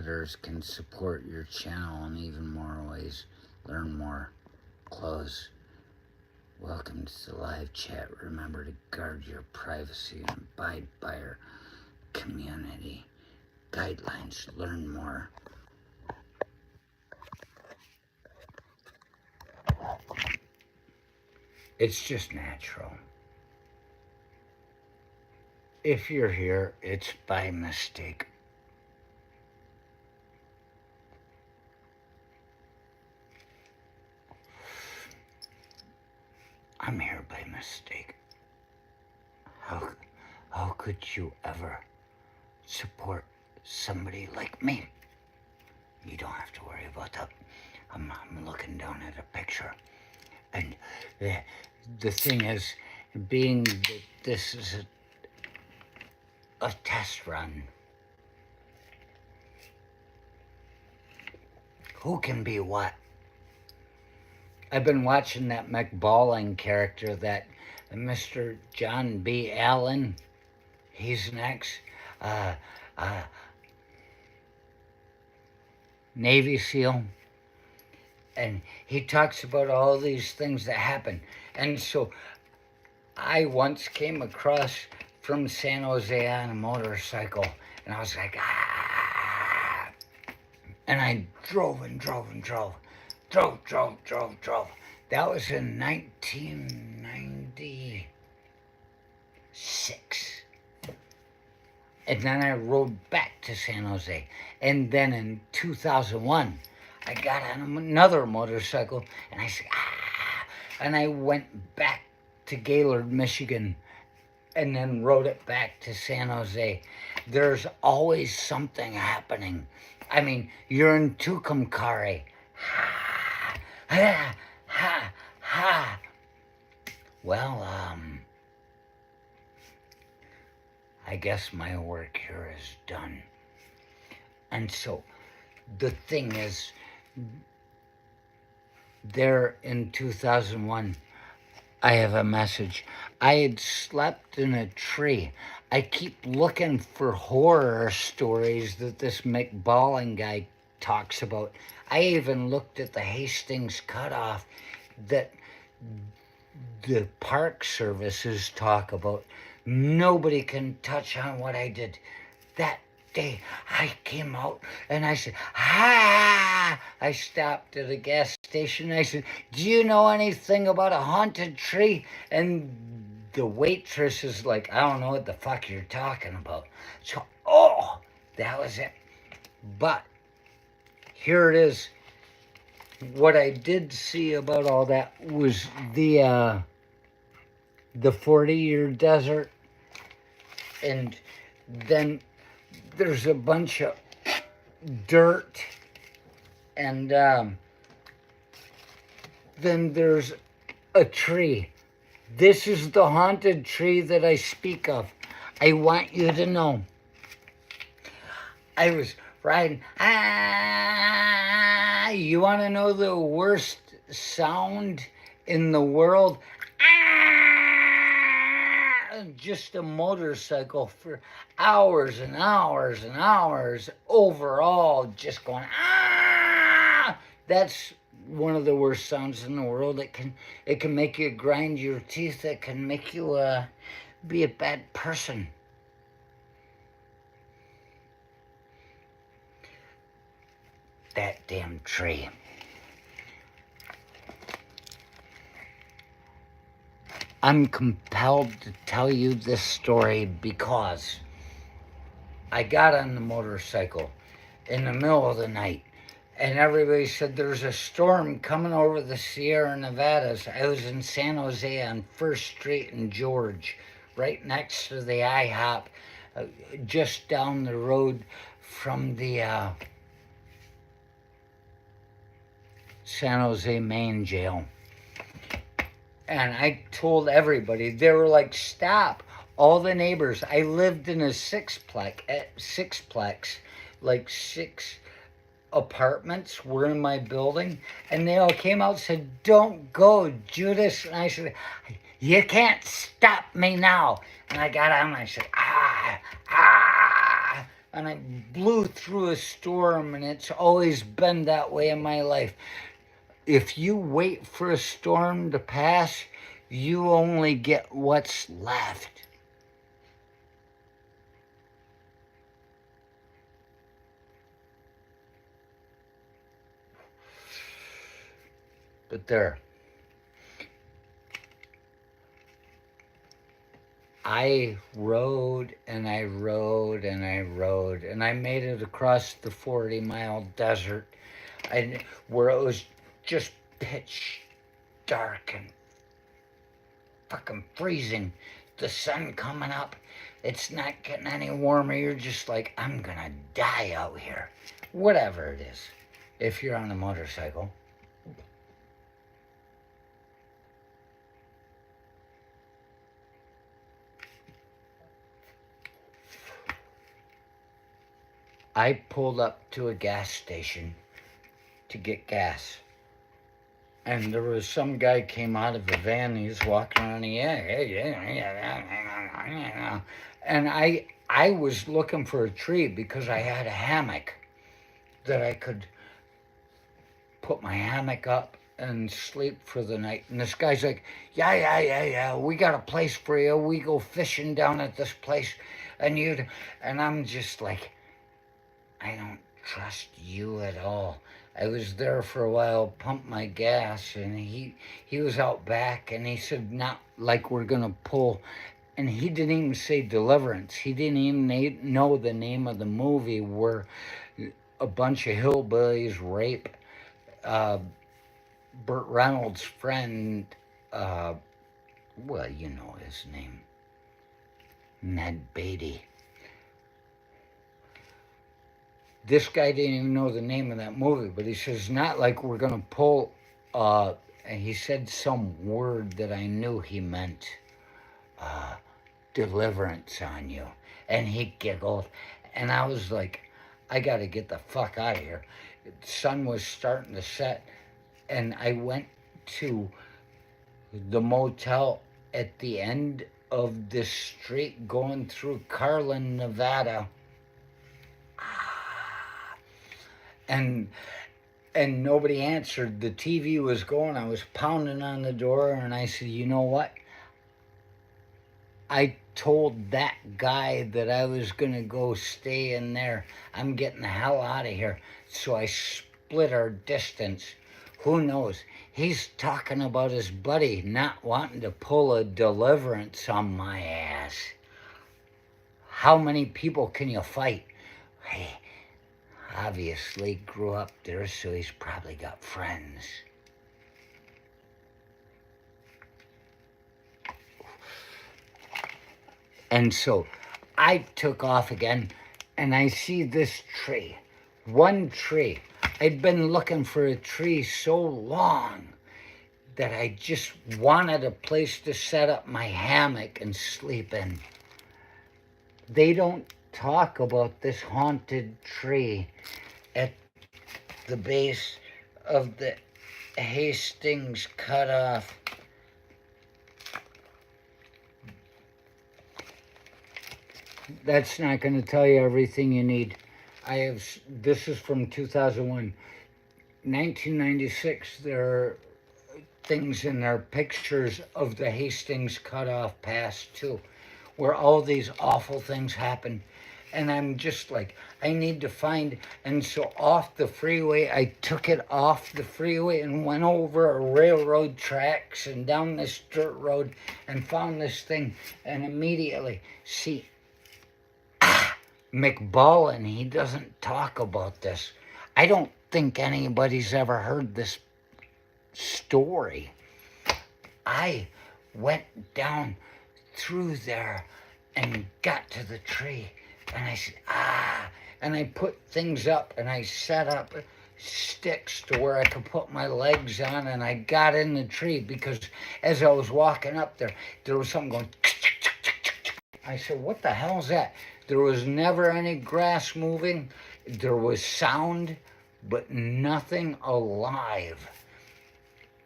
others can support your channel in even more ways. Learn more. Close. Welcome to the live chat. Remember to guard your privacy and abide by our community guidelines. Learn more. It's just natural. If you're here, it's by mistake. I'm here by mistake. How could you ever support somebody like me? You don't have to worry about that. I'm looking down at a picture. And the thing is, being that this is a test run, who can be what? I've been watching that McBalling character, that Mr. John B. Allen. He's next. Navy SEAL. And he talks about all these things that happen. And so I once came across from San Jose on a motorcycle, and I was like, ah. And I drove and drove and drove. Drove. That was in 1996. And then I rode back to San Jose. And then in 2001, I got on another motorcycle, and I said, ah. And I went back to Gaylord, Michigan, and then rode it back to San Jose. There's always something happening. I mean, you're in Tucumcari. Ha. Well, I guess my work here is done. And so the thing is, there in 2001, I have a message. I had slept in a tree. I keep looking for horror stories that this McBalling guy talks about. I even looked at the Hastings cutoff that the park services talk about. Nobody can touch on what I did that day. I came out and I said, ah! I stopped at a gas station. I said, do you know anything about a haunted tree? And the waitress is like, I don't know what the fuck you're talking about. So, that was it. But here it is. What I did see about all that was the 40-year desert. And then there's a bunch of dirt. And then there's a tree. This is the haunted tree that I speak of. I want you to know. I was riding. You want to know the worst sound in the world? Just a motorcycle for hours and hours and hours overall, just going, ah! That's one of the worst sounds in the world. It can make you grind your teeth. It can make you be a bad person. That damn tree. I'm compelled to tell you this story because I got on the motorcycle in the middle of the night, and everybody said there's a storm coming over the Sierra Nevadas. I was in San Jose on 1st Street and George, right next to the IHOP, just down the road from the San Jose main jail. And I told everybody, they were like, stop. All the neighbors, I lived in a sixplex, like 6 apartments were in my building, and they all came out and said, don't go, Judas. And I said, you can't stop me now. And I got on and I said, and I blew through a storm, and it's always been that way in my life. If you wait for a storm to pass, you only get what's left. But there, I rode and I rode and I rode, and I made it across the 40-mile desert, where it was just pitch dark and fucking freezing. The sun coming up. It's not getting any warmer. You're just like, I'm gonna die out here. Whatever it is, if you're on a motorcycle. I pulled up to a gas station to get gas. And there was some guy came out of the van. He was walking around. And I was looking for a tree because I had a hammock that I could put my hammock up and sleep for the night. And this guy's like, yeah, we got a place for you. We go fishing down at this place. And I'm just like, I don't trust you at all. I was there for a while, pumped my gas, and he was out back, and he said, not like we're going to pull. And he didn't even say Deliverance. He didn't even know the name of the movie where a bunch of hillbillies rape Burt Reynolds' friend, well, you know his name, Ned Beatty. This guy didn't even know the name of that movie, but he says, not like we're going to pull, and he said some word that I knew he meant, deliverance on you. And he giggled, and I was like, I got to get the fuck out of here. The sun was starting to set, and I went to the motel at the end of this street going through Carlin, Nevada. And nobody answered. The TV was going. I was pounding on the door, and I said, you know what? I told that guy that I was going to go stay in there. I'm getting the hell out of here. So I split our distance. Who knows? He's talking about his buddy not wanting to pull a deliverance on my ass. How many people can you fight? Hey, obviously grew up there, so he's probably got friends. And so I took off again, and I see this tree. One tree. I'd been looking for a tree so long that I just wanted a place to set up my hammock and sleep in. They don't talk about this haunted tree at the base of the Hastings cutoff. That's not going to tell you everything you need. This is from 2001. 1996, there are things in there, pictures of the Hastings cutoff pass too, where all these awful things happen. And I'm just like, I need to find, and so off the freeway, I took it off the freeway and went over a railroad tracks and down this dirt road and found this thing, and immediately, see, McBallin, he doesn't talk about this. I don't think anybody's ever heard this story. I went down through there and got to the tree, and I said, and I put things up, and I set up sticks to where I could put my legs on, and I got in the tree because as I was walking up there, there was something going. I said, what the hell is that? There was never any grass moving. There was sound, but nothing alive.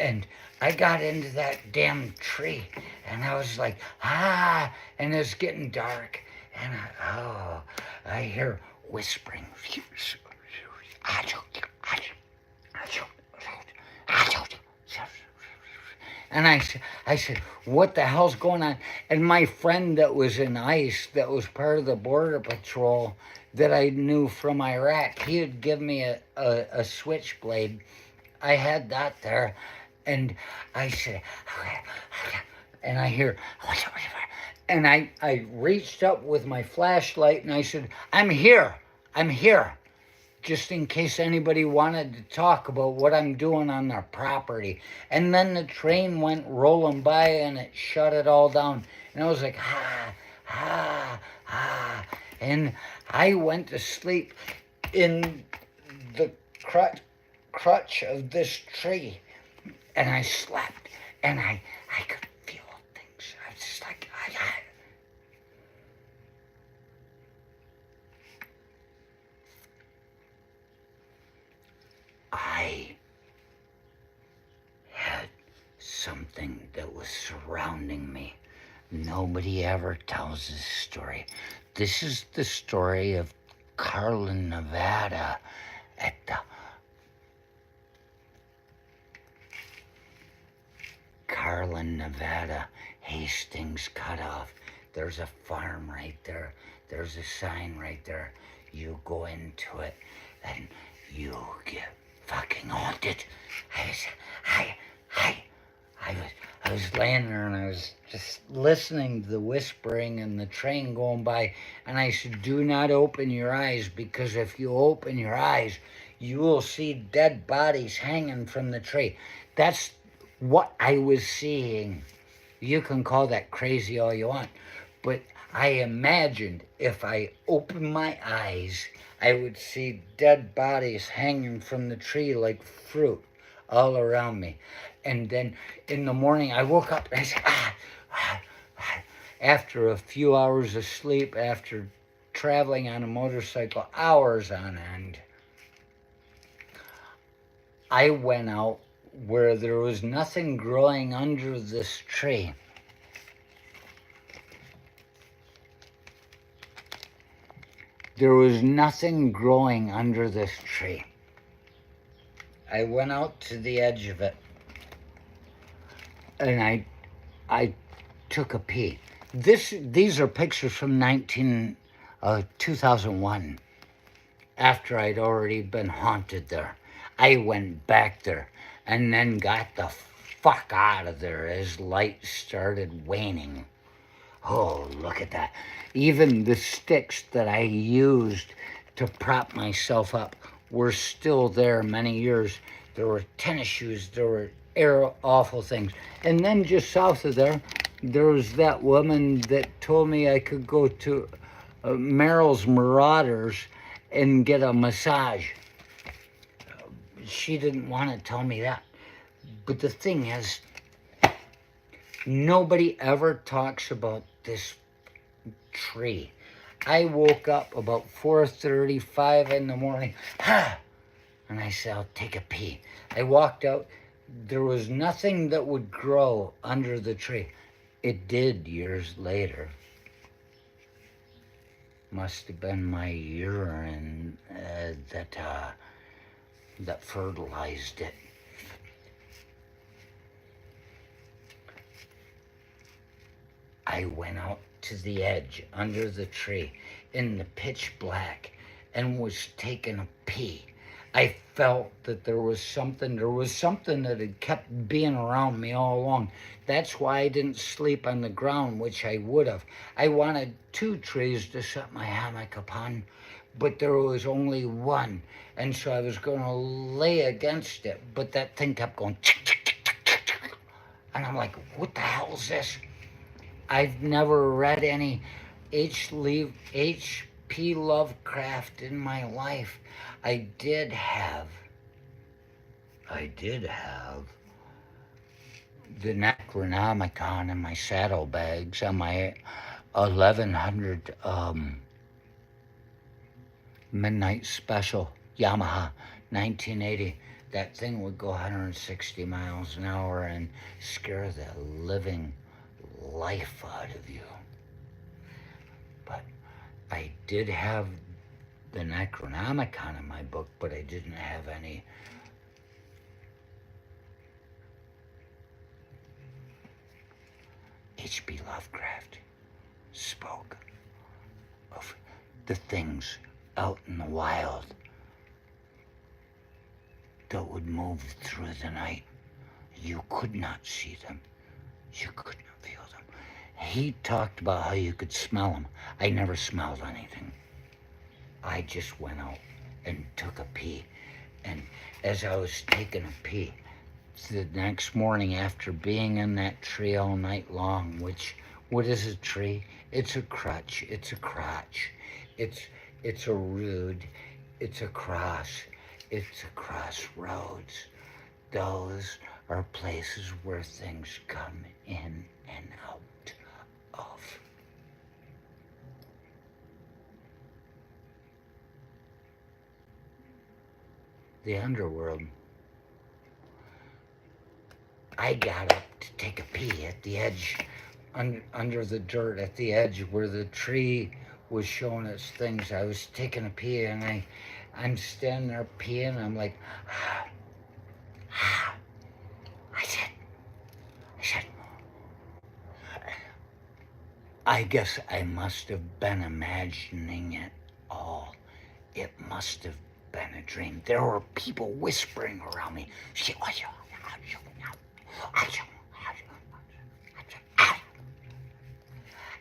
And I got into that damn tree, and I was like, and it's getting dark, and I hear whispering. And I said, what the hell's going on? And my friend that was in ICE, that was part of the Border Patrol, that I knew from Iraq, he would give me a switchblade. I had that there, and I said, and I hear, and I reached up with my flashlight, and I said, I'm here, just in case anybody wanted to talk about what I'm doing on their property. And then the train went rolling by and it shut it all down. And I was like, and I went to sleep in the crutch of this tree. And I slept, and I could feel things. I was just like, I had something that was surrounding me. Nobody ever tells this story. This is the story of Carlin, Nevada, at the Carlin, Nevada, Hastings cutoff. There's a farm right there. There's a sign right there. You go into it and you get fucking haunted. I was laying there and I was just listening to the whispering and the train going by, and I said, do not open your eyes, because if you open your eyes, you will see dead bodies hanging from the tree. That's what I was seeing. You can call that crazy all you want, but I imagined if I opened my eyes, I would see dead bodies hanging from the tree like fruit all around me. And then in the morning, I woke up and I said, after a few hours of sleep, after traveling on a motorcycle hours on end, I went out where there was nothing growing under this tree. There was nothing growing under this tree. I went out to the edge of it, and I took a pee. These are pictures from 2001, after I'd already been haunted there. I went back there and then got the fuck out of there as light started waning. Oh, look at that. Even the sticks that I used to prop myself up were still there many years. There were tennis shoes, there were awful things. And then just south of there, there was that woman that told me I could go to Merrill's Marauders and get a massage. She didn't want to tell me that. But the thing is, nobody ever talks about this tree. I woke up about 4:35 in the morning, and I said, I'll take a pee. I walked out. There was nothing that would grow under the tree. It did years later. Must have been my urine that fertilized it. I went out to the edge under the tree in the pitch black and was taking a pee. I felt that there was something that had kept being around me all along. That's why I didn't sleep on the ground, which I would have. I wanted 2 trees to set my hammock upon, but there was only one. And so I was going to lay against it, but that thing kept going, and I'm like, what the hell is this? I've never read any H.P. Lovecraft in my life. I did have the Necronomicon in my saddlebags on my 1100 Midnight Special Yamaha 1980. That thing would go 160 miles an hour and scare the living life out of you. But I did have the Necronomicon in my book, but I didn't have any. H.P. Lovecraft spoke of the things out in the wild that would move through the night. You could not see them. You could not feel them. He talked about how you could smell them. I never smelled anything. I just went out and took a pee. And as I was taking a pee, the next morning after being in that tree all night long, which, what is a tree? It's a crutch, it's a crotch, it's a rood, it's a cross, it's a crossroads. Those are places where things come in and out of. The underworld. I got up to take a pee at the edge, under the dirt at the edge where the tree was showing its things. I was taking a pee and I'm standing there peeing. I'm like, I said, I guess I must have been imagining it all. It must have been a dream. There were people whispering around me.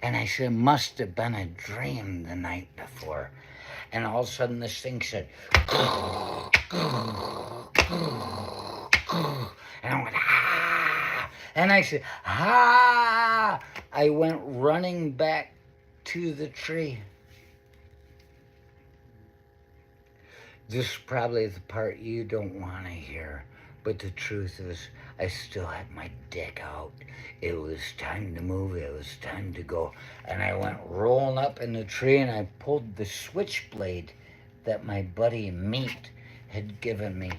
And I said, must have been a dream the night before. And all of a sudden this thing said, and I went, ah. And I said, ah. I went running back to the tree. This is probably the part you don't want to hear, but the truth is, I still had my dick out. It was time to move, it was time to go. And I went rolling up in the tree and I pulled the switchblade that my buddy Meat had given me,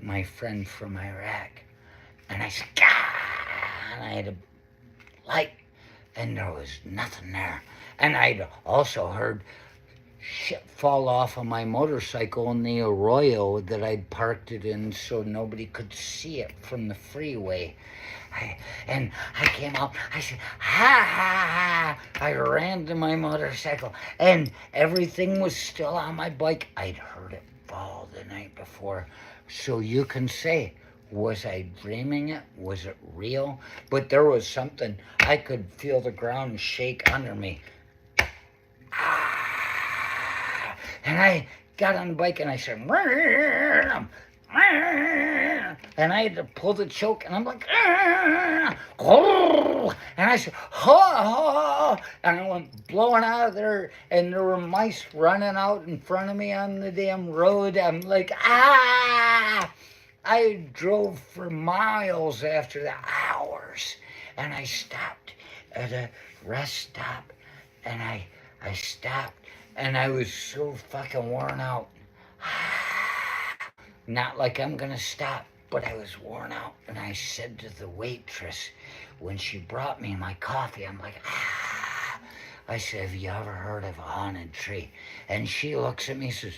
my friend from Iraq. And I said, Gah! And I had a light, and there was nothing there. And I'd also heard shit fall off of my motorcycle in the arroyo that I'd parked it in so nobody could see it from the freeway. And I came out, I said, ha, ha, ha. I ran to my motorcycle, and everything was still on my bike. I'd heard it fall the night before. So you can say, was I dreaming it? Was it real? But there was something. I could feel the ground shake under me. And I got on the bike and I said, and I had to pull the choke, and I'm like, and I said, oh, and I went blowing out of there, and there were mice running out in front of me on the damn road. I'm like, ah. I drove for miles after the hours, and I stopped at a rest stop, and I stopped, and I was so fucking worn out. Not like I'm gonna stop, but I was worn out. And I said to the waitress when she brought me my coffee, I'm like, ah. I said, have you ever heard of a haunted tree? And she looks at me and says,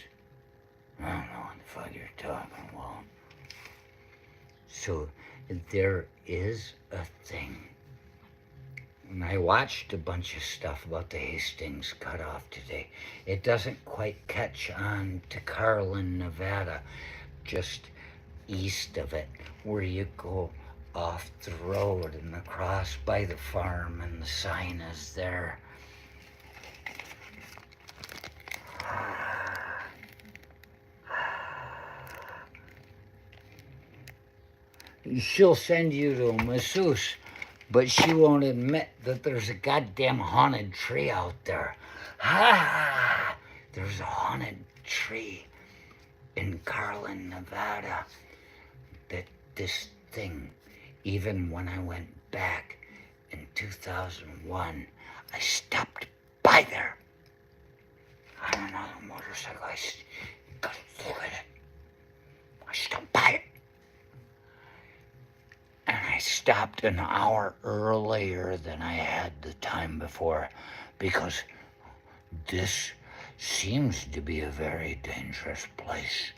I don't know what the fuck you're talking about. So there is a thing. And I watched a bunch of stuff about the Hastings cutoff today. It doesn't quite catch on to Carlin, Nevada, just east of it, where you go off the road and across by the farm, and the sign is there. She'll send you to a masseuse, but she won't admit that there's a goddamn haunted tree out there. There's a haunted tree in Carlin, Nevada, that this thing, even when I went back in 2001, I stopped by there on another motorcycle. I got to look at it. I stopped by it. And I stopped an hour earlier than I had the time before, because This seems to be a very dangerous place.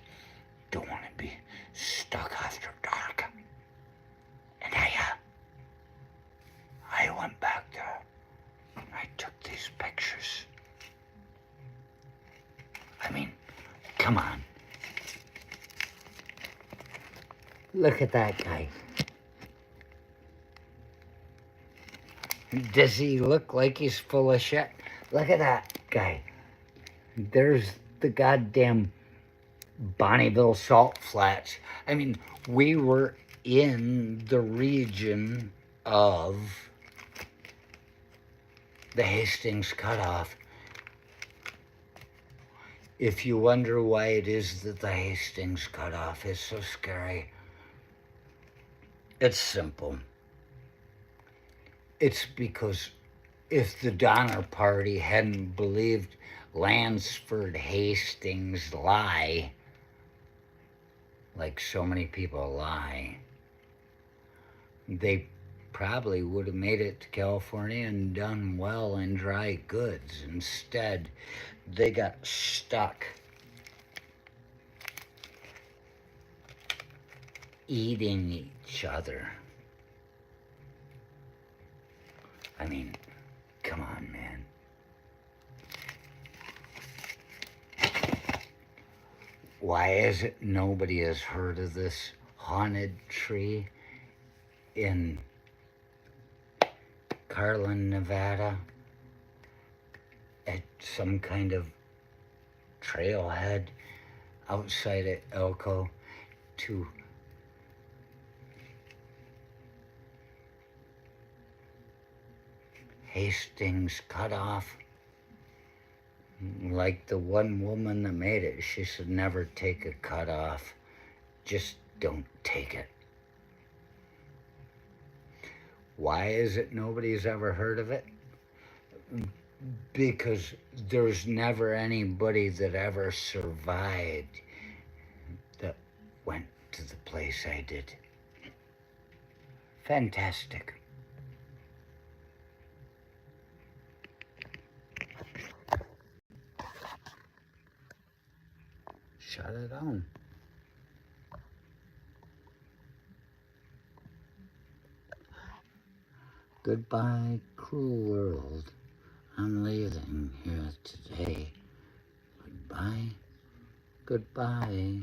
Don't want to be stuck after dark. And I went back there. I took these pictures. I mean, come on. Look at that guy. Does he look like he's full of shit? Look at that guy. There's the goddamn Bonneville Salt Flats. I mean, we were in the region of the Hastings Cutoff. If you wonder why it is that the Hastings Cutoff is so scary, it's simple. It's because if the Donner Party hadn't believed Lansford Hastings' lie, like so many people lie, they probably would have made it to California and done well in dry goods. Instead, they got stuck eating each other. I mean, come on, man. Why is it nobody has heard of this haunted tree in Carlin, Nevada, at some kind of trailhead outside of Elko to Hastings Cutoff? Like the one woman that made it, she said, never take a cutoff. Just don't take it. Why is it nobody's ever heard of it? Because there's never anybody that ever survived that went to the place I did. Fantastic. Shut it on. Goodbye, cruel world. I'm leaving here today. Goodbye. Goodbye.